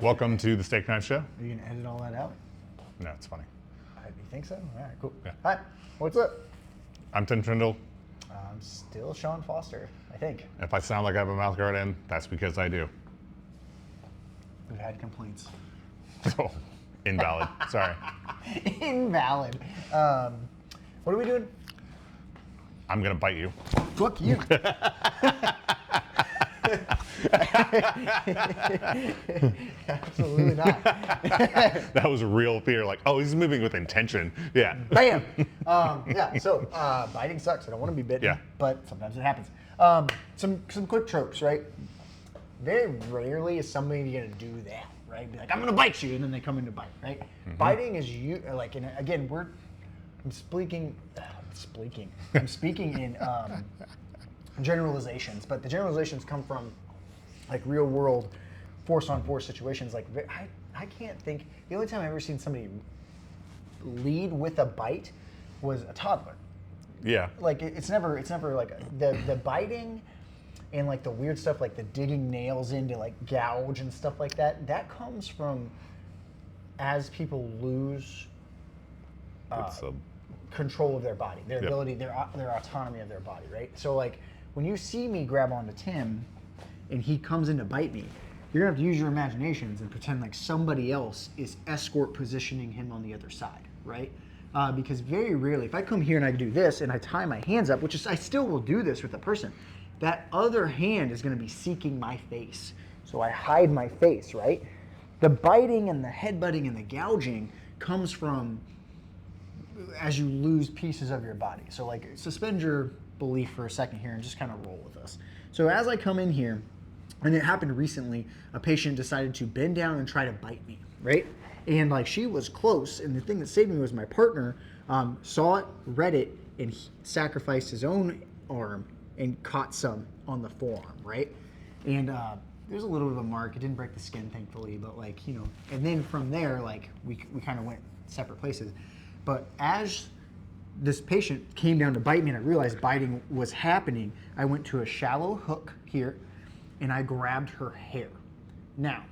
Welcome to the Steak Knife Show. Are you gonna edit all that out? No, it's funny. You think so? All right, cool. Yeah. Hi, what's up? I'm Tim Trindle. I'm still Sean Foster, I think. If I sound like I have a mouth guard in, that's because I do. We've had complaints. Oh, invalid. Sorry. Invalid. What are we doing? I'm going to bite you. Fuck you. Absolutely not. That was real fear. Like, oh, he's moving with intention. Yeah. Bam. So biting sucks. I don't want to be bitten, Yeah. but sometimes it happens. Some quick tropes, right? Very rarely is somebody going to do that, right? Be like, I'm going to bite you, and then they come in to bite, right? Mm-hmm. Biting is again, I'm speaking in generalizations, but the generalizations come from like real world force on force situations. Like I can't think, the only time I've ever seen somebody lead with a bite was a toddler. Yeah. Like it's never like the biting and like the weird stuff like the digging nails in to like gouge and stuff like that. That comes from as people lose It's a, control of their body, their Yep. ability, their autonomy of their body, right? So like when you see me grab onto Tim and he comes in to bite me, you're gonna have to use your imaginations and pretend like somebody else is escort positioning him on the other side, right? Because very rarely, if I come here and I do this and I tie my hands up, which is I still will do this with a person, that other hand is gonna be seeking my face. So I hide my face, right? The biting and the headbutting and the gouging comes from as you lose pieces of your body. So like suspend your belief for a second here and just kind of roll with us. So as I come in here, and it happened recently, a patient decided to bend down and try to bite me, right? And like she was close, and the thing that saved me was my partner saw it, read it, and he sacrificed his own arm and caught some on the forearm, right? And there's a little bit of a mark. It didn't break the skin, thankfully, but like, you know, and then from there, like we kind of went separate places. But as this patient came down to bite me and I realized biting was happening, I went to a shallow hook here and I grabbed her hair. Now,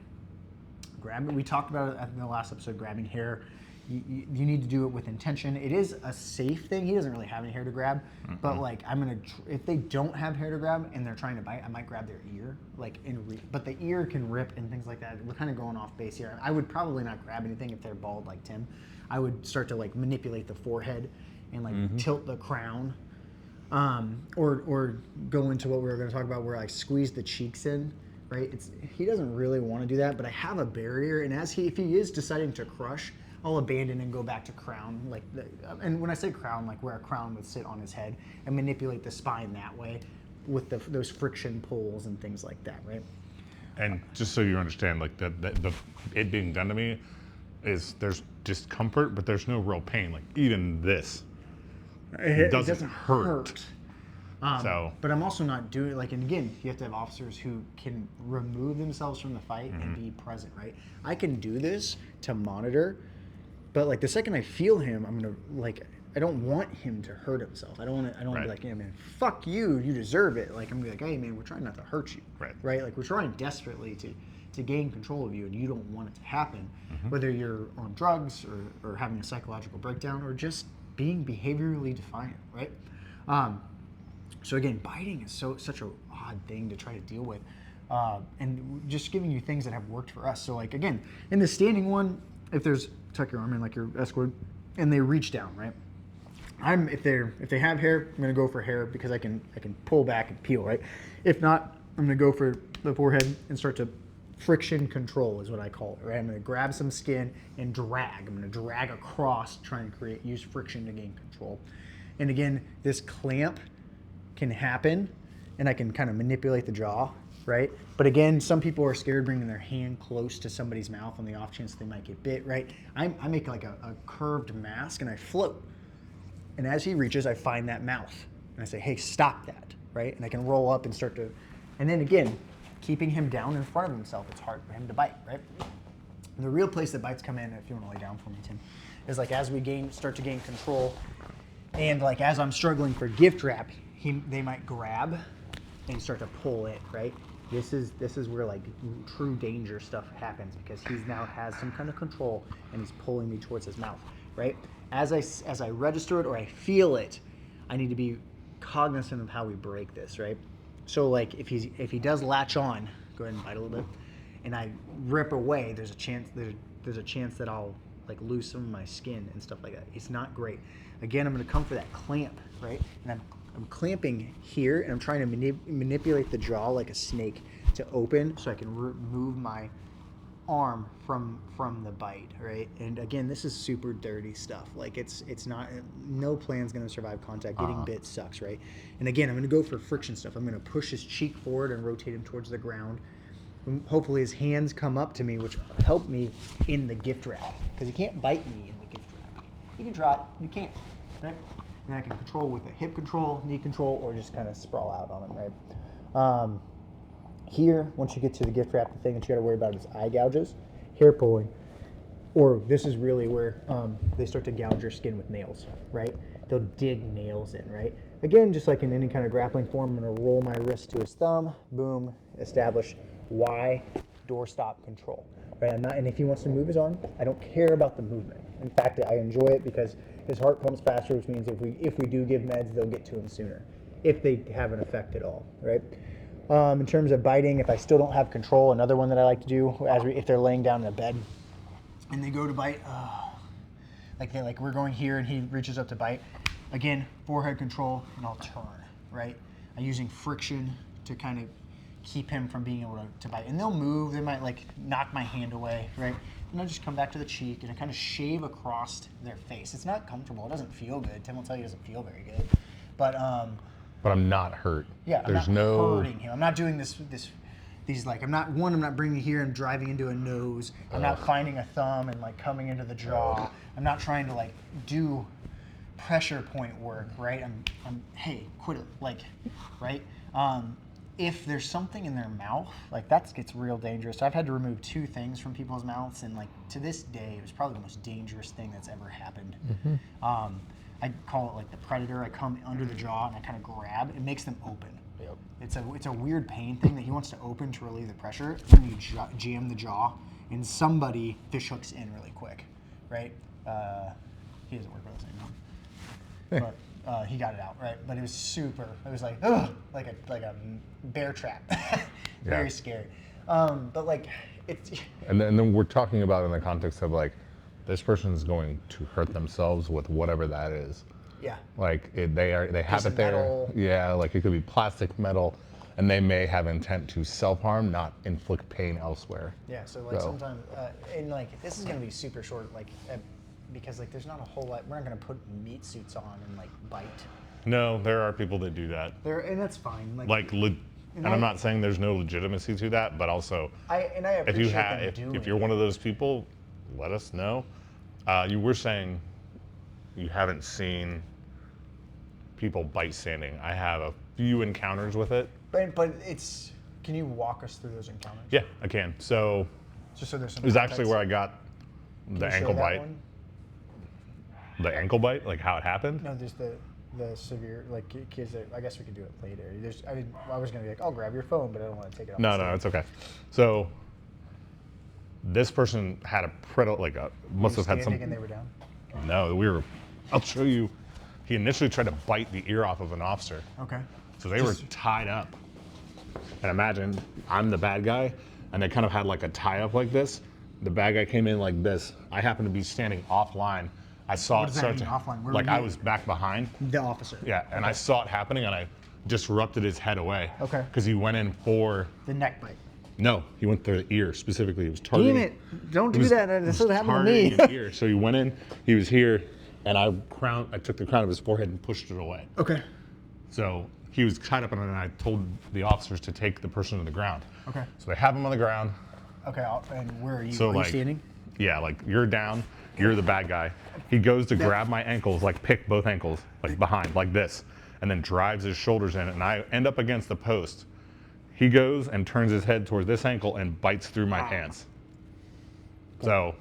we talked about it in the last episode, grabbing hair. You need to do it with intention. It is a safe thing. He doesn't really have any hair to grab, but like if they don't have hair to grab and they're trying to bite, I might grab their ear, like but the ear can rip and things like that. We're kind of going off base here. I would probably not grab anything if they're bald like Tim. I would start to like manipulate the forehead and like tilt the crown, or go into what we were going to talk about, where I squeeze the cheeks in. Right? He doesn't really want to do that, but I have a barrier, and if he is deciding to crush, I'll abandon and go back to crown, and when I say crown, like where a crown would sit on his head, and manipulate the spine that way with those friction pulls and things like that, right? and just so you understand, like it being done to me there's discomfort, but there's no real pain. Like even this, it doesn't hurt. But I'm also not doing and again, you have to have officers who can remove themselves from the fight and be present, right? I can do this to monitor, but like the second I feel him, I'm gonna I don't want him to hurt himself. I don't want to be like, yeah, man, fuck you, you deserve it. Like I'm gonna be like, hey man, we're trying not to hurt you, right? Like we're trying desperately to gain control of you, and you don't want it to happen, whether you're on drugs or having a psychological breakdown or just being behaviorally defiant, right? So again, biting is such a odd thing to try to deal with, and just giving you things that have worked for us. So like again, in the standing one, if there's tuck your arm in like your escort, and they reach down, right? If they have hair, I'm gonna go for hair because I can pull back and peel, right? If not, I'm gonna go for the forehead and start to friction control is what I call it, right? I'm gonna grab some skin and drag. I'm gonna drag across, try and use friction to gain control. And again, this clamp can happen, and I can kind of manipulate the jaw, right? But again, some people are scared bringing their hand close to somebody's mouth on the off chance they might get bit, right? I make like a curved mask and I float. And as he reaches, I find that mouth and I say, hey, stop that, right? And I can roll up and start to, and then again, keeping him down in front of himself, it's hard for him to bite, right? And the real place that bites come in, if you want to lay down for me, Tim, is like as we start to gain control, and like as I'm struggling for gift wrap, they might grab and start to pull it, right? This is where like true danger stuff happens, because he's now has some kind of control and he's pulling me towards his mouth, right? As I register it or I feel it, I need to be cognizant of how we break this, right? So like if he does latch on, go ahead and bite a little bit, and I rip away, there's a chance that I'll like lose some of my skin and stuff like that. It's not great. Again, I'm going to come for that clamp, right? And I'm clamping here, and I'm trying to manipulate the jaw like a snake to open, so I can remove my arm from the bite, right? And again, this is super dirty stuff. Like it's not, no plan's going to survive contact. Getting bit sucks, right? And again, I'm going to go for friction stuff. I'm going to push his cheek forward and rotate him towards the ground. And hopefully his hands come up to me, which help me in the gift wrap, because you can't bite me in the gift wrap. You can try it, you can't, right? And I can control with a hip control, knee control, or just kind of sprawl out on him, right? Here, once you get to the gift wrap, the thing that you got to worry about is eye gouges, hair pulling, or this is really where they start to gouge your skin with nails, right? They'll dig nails in, right? Again, just like in any kind of grappling form, I'm going to roll my wrist to his thumb, boom, establish Y, doorstop control, right? And if he wants to move his arm, I don't care about the movement. In fact, I enjoy it because his heart pumps faster, which means if we do give meds, they'll get to him sooner, if they have an effect at all, right? In terms of biting, if I still don't have control, another one that I like to do if they're laying down in a bed and they go to bite, like we're going here and he reaches up to bite. Again, forehead control, and I'll turn, right? I'm using friction to kind of keep him from being able to bite. And they'll move, they might like knock my hand away, right? And I'll just come back to the cheek and I kind of shave across their face. It's not comfortable, it doesn't feel good. Tim will tell you it doesn't feel very good. But I'm not hurt. yeah, There's I'm not no hurting him. I'm not doing these like, I'm not bringing here and driving into a nose. I'm not finding a thumb and like coming into the jaw. I'm not trying to like do pressure point work, right? I'm hey, quit it, like, right? If there's something in their mouth, like that gets real dangerous. I've had to remove 2 things from people's mouths, and like to this day, it was probably the most dangerous thing that's ever happened. Mm-hmm. I call it like the predator. I come under the jaw and I kind of grab. It makes them open. Yep. It's a weird pain thing that he wants to open to relieve the pressure. When you jam the jaw, and somebody fish hooks in really quick, right? He doesn't work for us anymore, but he got it out, right? But it was super. It was like ugh, like a bear trap. Very scary. But like it's. And then we're talking about in the context of like, this person is going to hurt themselves with whatever that is. Yeah. Like they have it there. Metal. Yeah, like it could be plastic, metal, and they may have intent to self-harm, not inflict pain elsewhere. Yeah. So like sometimes, and like this is gonna be super short, like because like there's not a whole lot. We're not gonna put meat suits on and like bite. No, there are people that do that. And that's fine. And I'm not saying there's no legitimacy to that, but also I appreciate if you're one of those people, let us know. You were saying you haven't seen people bite standing. I have a few encounters with it. But it's. Can you walk us through those encounters? Yeah, I can. So just so there's some. It was actually where I got the ankle bite. One? The ankle bite, like how it happened. No, there's the severe, like kids that, I guess we could do it later. I was gonna be like, I'll grab your phone, but I don't want to take it off. No, it's okay. So this person had must have had some. And they were down? No, I'll show you. He initially tried to bite the ear off of an officer. Okay. So they were tied up. And imagine I'm the bad guy, and they kind of had like a tie up like this. The bad guy came in like this. I happened to be standing offline. I saw What it does start that to mean, offline? Where like were you? I was back behind. The officer. Yeah, and I saw it happening, and I disrupted his head away. Okay. Because he went in for The neck bite. no, he went through the ear specifically. He was targeting. Damn it! Don't do that. This would happen to me. His ear. So he went in. He was here, and I took the crown of his forehead and pushed it away. Okay. So he was tied up, and then I told the officers to take the person to the ground. Okay. So they have him on the ground. Okay. And where are you? So are you standing? Yeah, like you're down. You're the bad guy. He goes to grab my ankles, like pick both ankles, like behind, like this, and then drives his shoulders in, and I end up against the post. He goes and turns his head towards this ankle and bites through my pants. So.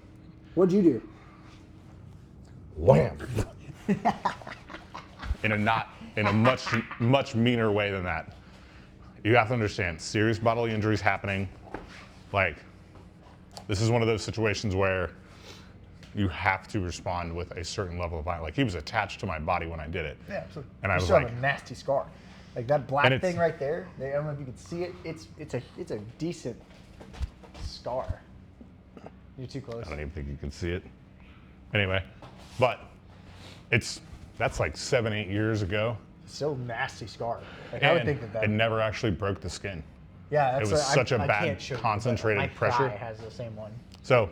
What'd you do? Wham! in a much meaner way than that. you have to understand, serious bodily injuries happening. Like, this is one of those situations where you have to respond with a certain level of violence. Like, he was attached to my body when I did it. Yeah, absolutely. And I you was still like, have a nasty scar. Like that black And it's- thing right there. I don't know if you can see it. It's a decent scar. You're too close. I don't even think you can see it. Anyway, but that's like 7-8 years ago. Still nasty scar. Like I would And think that. it never actually broke the skin. Yeah, that's was such a I bad can't show you, but concentrated my pressure. thigh has the same one. So,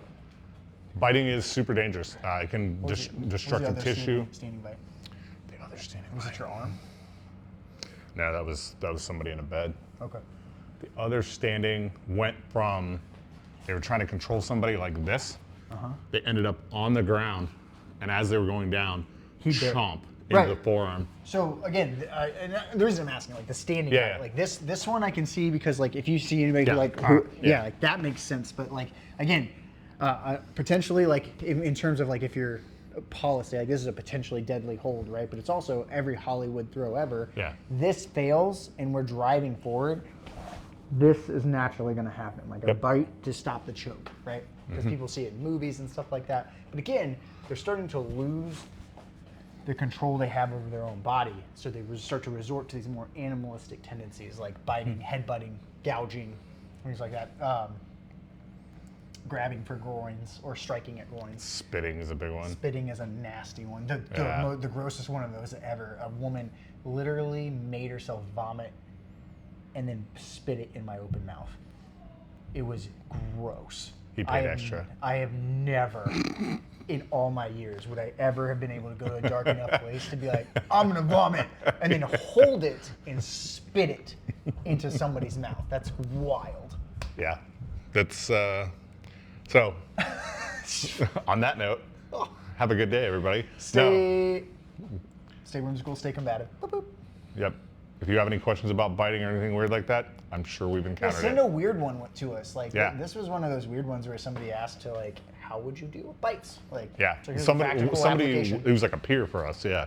biting is super dangerous. It can What was destruct the tissue. Standing bite. The other standing Was bite. it your arm? No, that was somebody in a bed. Okay. The other standing went from, they were trying to control somebody like this. They ended up on the ground, and as they were going down, bit. chomp into Right. the forearm. So again, and the reason I'm asking, like the standing, Yeah. guy, like this one I can see because like if you see anybody Yeah. who, like Yeah. like that makes sense. But like again, potentially like in terms of like if you're policy, like this is a potentially deadly hold, right? But it's also every Hollywood throw ever. Yeah. This fails and we're driving forward. This is naturally going to happen, like a Yep. bite to stop the choke, right? Because people see it in movies and stuff like that. But again, they're starting to lose the control they have over their own body, so they start to resort to these more animalistic tendencies, like biting, headbutting, gouging, things like that. Grabbing for groins or striking at groins. Spitting is a big one. Spitting is a nasty one. Yeah. The grossest one of those ever. A woman literally made herself vomit and then spit it in my open mouth. It was gross. He paid extra. I have never, in all my years, would I ever have been able to go to a dark enough place to be like, I'm gonna vomit, and then hold it and spit it into somebody's mouth. That's wild. Yeah. That's, so, on that note, have a good day, everybody. Stay whimsical, stay combative. Boop, boop. Yep. If you have any questions about biting or anything weird like that, I'm sure we've Yeah, encountered send it. a weird one to us. Like Yeah. this was one of those weird ones where somebody asked to like, how would you deal with bites? Like Yeah. so here's a Somebody practical it application. was like a peer for us, yeah.